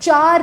4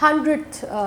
100th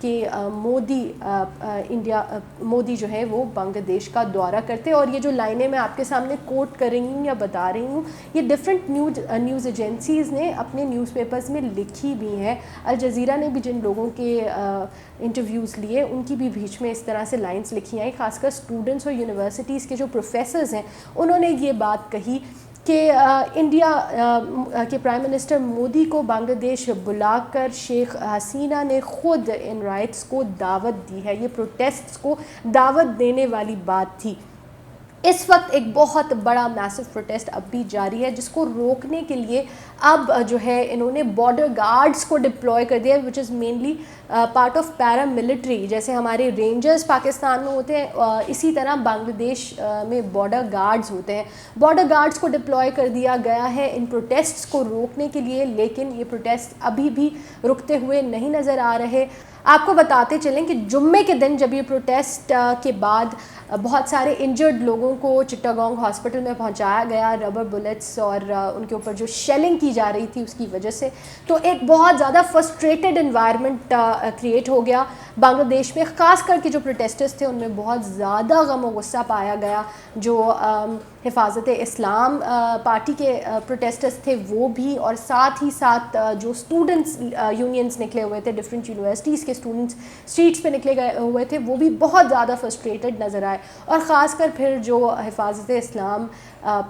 کہ مودی جو ہے وہ بنگلہ دیش کا دورہ کرتے. اور یہ جو لائنیں میں آپ کے سامنے کوٹ کر رہی ہوں یا بتا رہی ہوں, یہ ڈفرینٹ نیوز ایجنسیز نے اپنے نیوز پیپرز میں لکھی بھی ہیں. الجزیرہ نے بھی جن لوگوں کے انٹرویوز لیے ان کی بھی بیچ میں اس طرح سے لائنز لکھی آئیں, خاص کر اسٹوڈنٹس اور یونیورسٹیز کے جو پروفیسرز ہیں انہوں نے یہ بات کہی کہ انڈیا کے پرائم منسٹر مودی کو بنگلہ دیش بلا کر شیخ حسینہ نے خود ان رائٹس کو دعوت دی ہے. یہ پروٹیسٹس کو دعوت دینے والی بات تھی. اس وقت ایک بہت بڑا میسو پروٹیسٹ اب بھی جاری ہے جس کو روکنے کے لیے اب جو ہے انہوں نے بارڈر گارڈز کو ڈپلوائے کر دیا, which is mainly part of paramilitary. جیسے ہمارے رینجرز پاکستان میں ہوتے ہیں اسی طرح بنگلہ دیش میں بارڈر گارڈز ہوتے ہیں. بارڈر گارڈز کو ڈپلوائے کر دیا گیا ہے ان پروٹیسٹس کو روکنے کے لیے, لیکن یہ پروٹیسٹ ابھی بھی رکتے ہوئے نہیں نظر آ رہے. آپ کو بتاتے چلیں کہ جمعے کے دن جب یہ پروٹیسٹ کے بعد بہت سارے انجرڈ لوگوں کو چٹاگانگ ہاسپٹل میں پہنچایا گیا ربر بلٹس اور ان کے اوپر جو شیلنگ کی جا رہی تھی اس کی وجہ سے, تو ایک بہت زیادہ فرسٹریٹڈ انوائرمنٹ کریٹ ہو گیا بنگلہ دیش میں. خاص کر کے جو پروٹیسٹرز تھے ان میں بہت زیادہ غم و غصہ پایا گیا. جو حفاظت اسلام پارٹی کے پروٹیسٹرز تھے وہ بھی, اور ساتھ ہی ساتھ جو اسٹوڈنٹس یونینز نکلے ہوئے تھے, ڈفرینٹ یونیورسٹیز کے اسٹوڈنٹس اسٹریٹس پہ نکلے گئے ہوئے تھے, وہ بھی بہت زیادہ فرسٹریٹڈ نظر آئے. اور خاص کر پھر جو حفاظت اسلام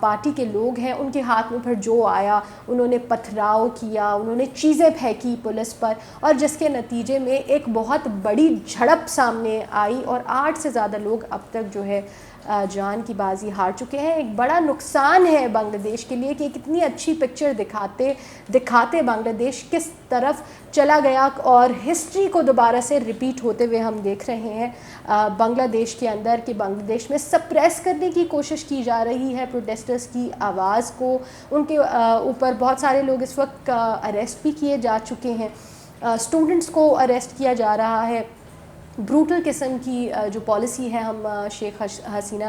پارٹی کے لوگ ہیں ان کے ہاتھ میں پھر جو آیا, انہوں نے پتھراؤ کیا, انہوں نے چیزیں پھینکی پولیس پر, اور جس کے نتیجے میں ایک بہت بڑی جھڑپ سامنے آئی اور 8 سے زیادہ لوگ اب تک جو ہے جان کی بازی ہار چکے ہیں. ایک بڑا نقصان ہے بنگلہ دیش کے لیے کہ کتنی اچھی پکچر دکھاتے بنگلہ دیش کس طرف چلا گیا, اور ہسٹری کو دوبارہ سے ریپیٹ ہوتے ہوئے ہم دیکھ رہے ہیں بنگلہ دیش کے اندر, کہ بنگلہ دیش میں سپریس کرنے کی کوشش کی جا رہی ہے پروٹیسٹرز کی آواز کو. ان کے اوپر بہت سارے لوگ اس وقت اریسٹ بھی کیے جا چکے ہیں, اسٹوڈنٹس کو اریسٹ کیا جا رہا ہے. بروٹل قسم کی جو پالیسی ہے ہم شیخ حسینہ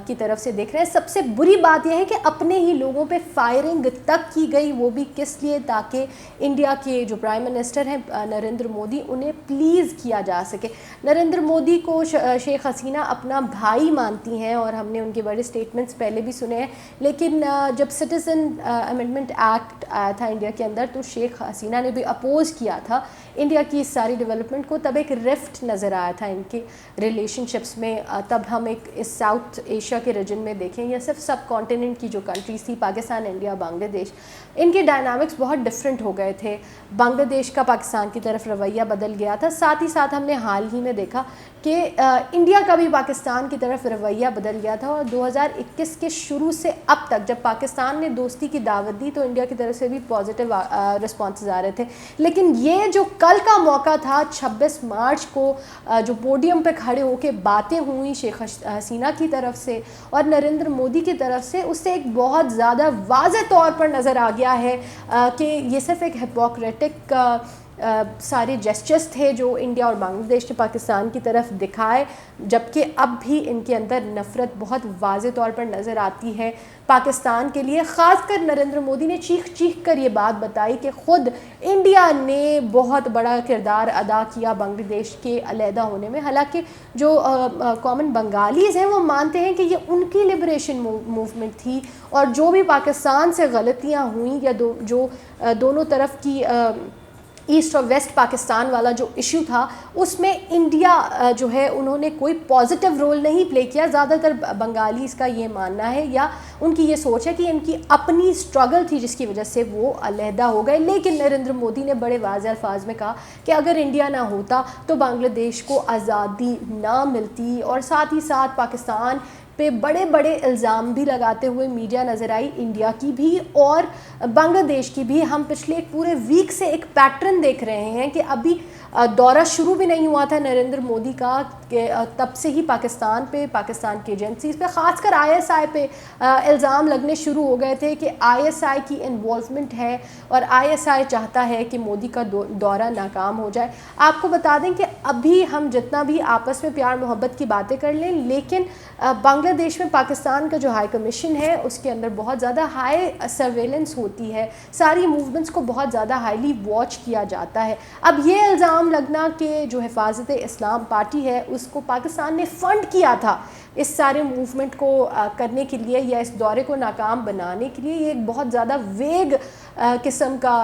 کی طرف سے دیکھ رہے ہیں. سب سے بری بات یہ ہے کہ اپنے ہی لوگوں پہ فائرنگ تک کی گئی, وہ بھی کس لیے, تاکہ انڈیا کے جو پرائم منسٹر ہیں نریندر مودی انہیں پلیز کیا جا سکے. نریندر مودی کو شیخ حسینہ اپنا بھائی مانتی ہیں اور ہم نے ان کے بڑے اسٹیٹمنٹس پہلے بھی سنے ہیں, لیکن جب سٹیزن امینڈمنٹ ایکٹ آیا تھا انڈیا کے اندر تو شیخ حسینہ نے بھی اپوز کیا تھا انڈیا کی اس ساری ڈیولپمنٹ کو. تب ایک رفٹ نظر آیا تھا ان کے ریلیشن شپس میں. تب ہم ایک اس ساؤتھ ایشیا کے ریجن میں دیکھیں یا صرف سب کانٹیننٹ کی جو کنٹریز تھی پاکستان, انڈیا, بنگلہ دیش, ان کے ڈائنامکس بہت ڈفرینٹ ہو گئے تھے. بنگلہ دیش کا پاکستان کی طرف رویہ بدل گیا تھا. ساتھ ہی ساتھ ہم نے حال ہی میں دیکھا کہ انڈیا کا بھی پاکستان کی طرف رویہ بدل گیا تھا. اور 2021 کے شروع سے اب تک جب پاکستان نے دوستی کی دعوت دی تو انڈیا کی طرف سے بھی پازیٹیو رسپانسز آ رہے تھے. لیکن یہ جو کل کا موقع تھا 26 مارچ کو جو پوڈیم پہ کھڑے ہو کے باتیں ہوئیں شیخ حسینہ کی طرف سے اور نریندر مودی کی طرف سے, اس سے ایک بہت زیادہ واضح طور پر نظر آ گیا ہے کہ یہ صرف ایک ہپوکریٹک سارے جیسچرز تھے جو انڈیا اور بنگلہ دیش نے پاکستان کی طرف دکھائے, جبکہ اب بھی ان کے اندر نفرت بہت واضح طور پر نظر آتی ہے پاکستان کے لیے. خاص کر نریندر مودی نے چیخ کر یہ بات بتائی کہ خود انڈیا نے بہت بڑا کردار ادا کیا بنگلہ دیش کے علیحدہ ہونے میں. حالانکہ جو کامن بنگالیز ہیں وہ مانتے ہیں کہ یہ ان کی لبریشن موومنٹ تھی, اور جو بھی پاکستان سے غلطیاں ہوئیں یا جو دونوں طرف کی ایسٹ اور ویسٹ پاکستان والا جو ایشو تھا اس میں انڈیا جو ہے انہوں نے کوئی پازیٹیو رول نہیں پلے کیا. زیادہ تر بنگالیز کا یہ ماننا ہے یا ان کی یہ سوچ ہے کہ ان کی اپنی اسٹرگل تھی جس کی وجہ سے وہ علیحدہ ہو گئے. لیکن نریندر مودی نے بڑے واضح الفاظ میں کہا کہ اگر انڈیا نہ ہوتا تو بنگلہ دیش کو آزادی نہ ملتی, اور ساتھ ہی ساتھ پاکستان پہ بڑے بڑے الزام بھی لگاتے ہوئے میڈیا نظر آئی, انڈیا کی بھی اور بنگلہ دیش کی بھی. ہم پچھلے ایک پورے ویک سے ایک پیٹرن دیکھ رہے ہیں کہ ابھی دورہ شروع بھی نہیں ہوا تھا نریندر مودی کا کہ تب سے ہی پاکستان پہ, پاکستان کی ایجنسیز پہ, خاص کر ISI پہ الزام لگنے شروع ہو گئے تھے کہ ISI کی انوالومنٹ ہے اور ISI چاہتا ہے کہ مودی کا دورہ ناکام ہو جائے. آپ کو بتا دیں کہ ابھی ہم جتنا بھی آپس میں پیار محبت کی باتیں کر لیں, لیکن بنگلہ دیش میں پاکستان کا جو ہائی کمیشن ہے اس کے اندر بہت زیادہ ہائی سرویلنس ہوتی ہے, ساری موومنٹس کو بہت زیادہ ہائیلی واچ کیا جاتا ہے. اب یہ الزام الزام لگنا کہ جو حفاظت اسلام پارٹی ہے اس کو پاکستان نے فنڈ کیا تھا اس سارے موومنٹ کو کرنے کے لیے یا اس دورے کو ناکام بنانے کے لیے، یہ ایک بہت زیادہ ویگ قسم کا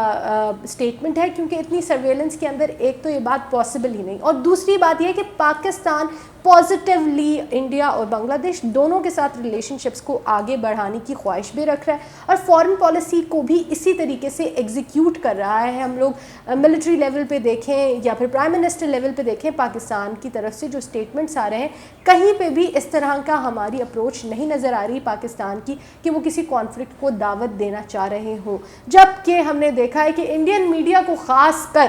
اسٹیٹمنٹ ہے، کیونکہ اتنی سرویلنس کے اندر ایک تو یہ بات پاسبل ہی نہیں، اور دوسری بات یہ ہے کہ پاکستان پازیٹیولی انڈیا اور بنگلہ دیش دونوں کے ساتھ ریلیشن شپس کو آگے بڑھانے کی خواہش بھی رکھ رہا ہے اور فارن پالیسی کو بھی اسی طریقے سے ایگزیکیوٹ کر رہا ہے. ہم لوگ ملٹری لیول پہ دیکھیں یا پھر پرائم منسٹر لیول پہ دیکھیں، پاکستان کی طرف سے جو اسٹیٹمنٹس آ رہے ہیں کہیں پہ بھی اس طرح کا ہماری اپروچ نہیں نظر آ رہی پاکستان کی کہ وہ کسی کانفلکٹ کو دعوت دینا چاہ رہے ہوں، جبکہ ہم نے دیکھا ہے کہ انڈین میڈیا کو خاص کر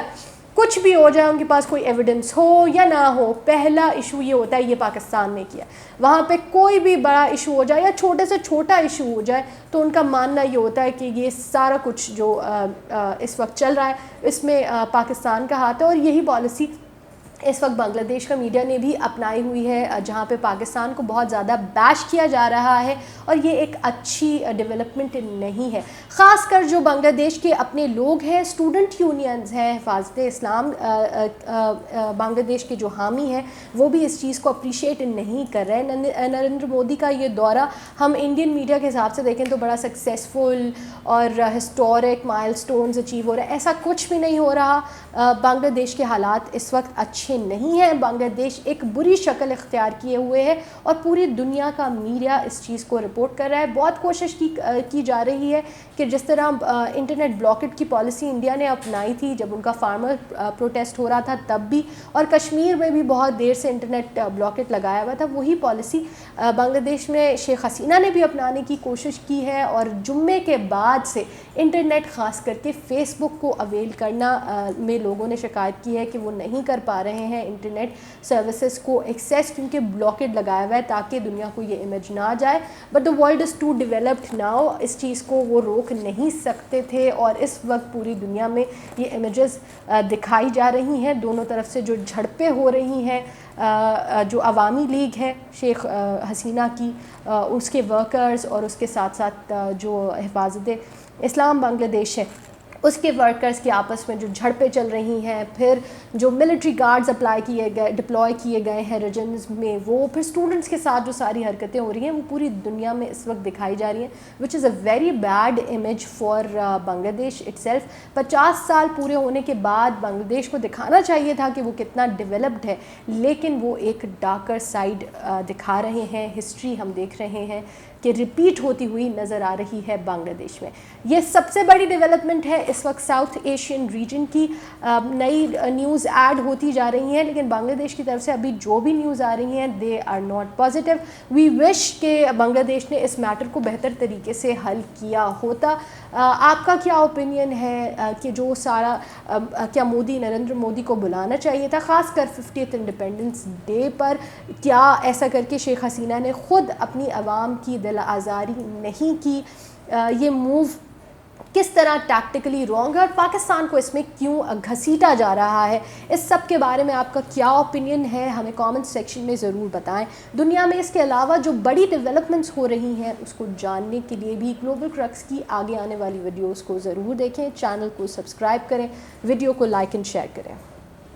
کچھ بھی ہو جائے، ان کے پاس کوئی ایویڈنس ہو یا نہ ہو، پہلا ایشو یہ ہوتا ہے یہ پاکستان نے کیا. وہاں پہ کوئی بھی بڑا ایشو ہو جائے یا چھوٹے سے چھوٹا ایشو ہو جائے تو ان کا ماننا یہ ہوتا ہے کہ یہ سارا کچھ جو اس وقت چل رہا ہے اس میں پاکستان کا ہاتھ ہے. اور یہی پالیسی اس وقت بنگلہ دیش کا میڈیا نے بھی اپنائی ہوئی ہے، جہاں پہ پاکستان کو بہت زیادہ بیش کیا جا رہا ہے، اور یہ ایک اچھی ڈیولپمنٹ نہیں ہے. خاص کر جو بنگلہ دیش کے اپنے لوگ ہیں، اسٹوڈنٹ یونینز ہیں، حفاظت اسلام بنگلہ دیش کے جو حامی ہیں، وہ بھی اس چیز کو اپریشیٹ نہیں کر رہے ہیں. نریندر مودی کا یہ دورہ ہم انڈین میڈیا کے حساب سے دیکھیں تو بڑا سکسیزفل اور ہسٹورک مائل سٹونز اچیو ہو رہا ہے، ایسا کچھ بھی نہیں ہو رہا. بنگلہ دیش کے حالات اس وقت اچھے نہیں ہے. بنگلہ دیش ایک بری شکل اختیار کیے ہوئے ہے اور پوری دنیا کا میڈیا اس چیز کو رپورٹ کر رہا ہے. بہت کوشش کی جا رہی ہے کہ جس طرح انٹرنیٹ بلاکٹ کی پالیسی انڈیا نے اپنائی تھی جب ان کا فارمر پروٹیسٹ ہو رہا تھا تب بھی، اور کشمیر میں بھی بہت دیر سے انٹرنیٹ بلاکٹ لگایا ہوا تھا، وہی پالیسی بنگلہ دیش میں شیخ حسینہ نے بھی اپنانے کی کوشش کی ہے. اور جمعے کے بعد سے انٹرنیٹ خاص کر کے فیس بک کو اویل کرنا میں لوگوں نے شکایت کی ہے کہ وہ نہیں کر پا رہے ہیں انٹرنیٹ سروسز کو ایکسیس، کیونکہ بلاکٹ لگایا ہوا ہے تاکہ دنیا کو یہ امیج نہ جائے. But the world is too developed now, اس چیز کو وہ روک نہیں سکتے تھے، اور اس وقت پوری دنیا میں یہ امیجز دکھائی جا رہی ہیں. دونوں طرف سے جو جھڑپیں ہو رہی ہیں، جو عوامی لیگ ہے شیخ حسینہ کی، اس کے ورکرز، اور اس کے ساتھ ساتھ جو حفاظت اسلام بنگلہ دیش ہے اس کے ورکرز کے آپس میں جو جھڑپیں چل رہی ہیں، پھر جو ملٹری گارڈز ڈپلوائے کیے گئے ہیں ریجنز میں، وہ پھر اسٹوڈنٹس کے ساتھ جو ساری حرکتیں ہو رہی ہیں وہ پوری دنیا میں اس وقت دکھائی جا رہی ہیں، which is a very bad image for Bangladesh it self. 50 سال پورے ہونے کے بعد بنگلہ دیش کو دکھانا چاہیے تھا کہ وہ کتنا ڈیولپڈ ہے، لیکن وہ ایک ڈارکر سائڈ دکھا رہے ہیں. ہسٹری ہم دیکھ رہے ہیں کہ ریپیٹ ہوتی ہوئی نظر آ رہی ہے بنگلہ دیش میں. یہ سب سے بڑی ڈیولپمنٹ ہے اس وقت ساؤتھ ایشین ریجن کی. نئی نیوز ایڈ ہوتی جا رہی ہیں، لیکن بنگلہ دیش کی طرف سے ابھی جو بھی نیوز آ رہی ہیں دے آر ناٹ پازیٹیو. وی وش کہ بنگلہ دیش نے اس میٹر کو بہتر طریقے سے حل کیا ہوتا. آپ کا کیا اوپینین ہے کہ جو سارا کیا نریندر مودی کو بلانا چاہیے تھا خاص کر 50th انڈیپینڈنس ڈے پر؟ کیا ایسا کر کے شیخ حسینہ نے خود اپنی عوام کی دل آزاری نہیں کی؟ یہ موو کس طرح ٹیکٹیکلی رانگ ہے اور پاکستان کو اس میں کیوں گھسیٹا جا رہا ہے؟ اس سب کے بارے میں آپ کا کیا اوپینین ہے ہمیں کامنٹ سیکشن میں ضرور بتائیں. دنیا میں اس کے علاوہ جو بڑی ڈیولپمنٹس ہو رہی ہیں اس کو جاننے کے لیے بھی گلوبل کرکس کی آگے آنے والی ویڈیوز کو ضرور دیکھیں. چینل کو سبسکرائب کریں، ویڈیو کو لائک اینڈ شیئر کریں.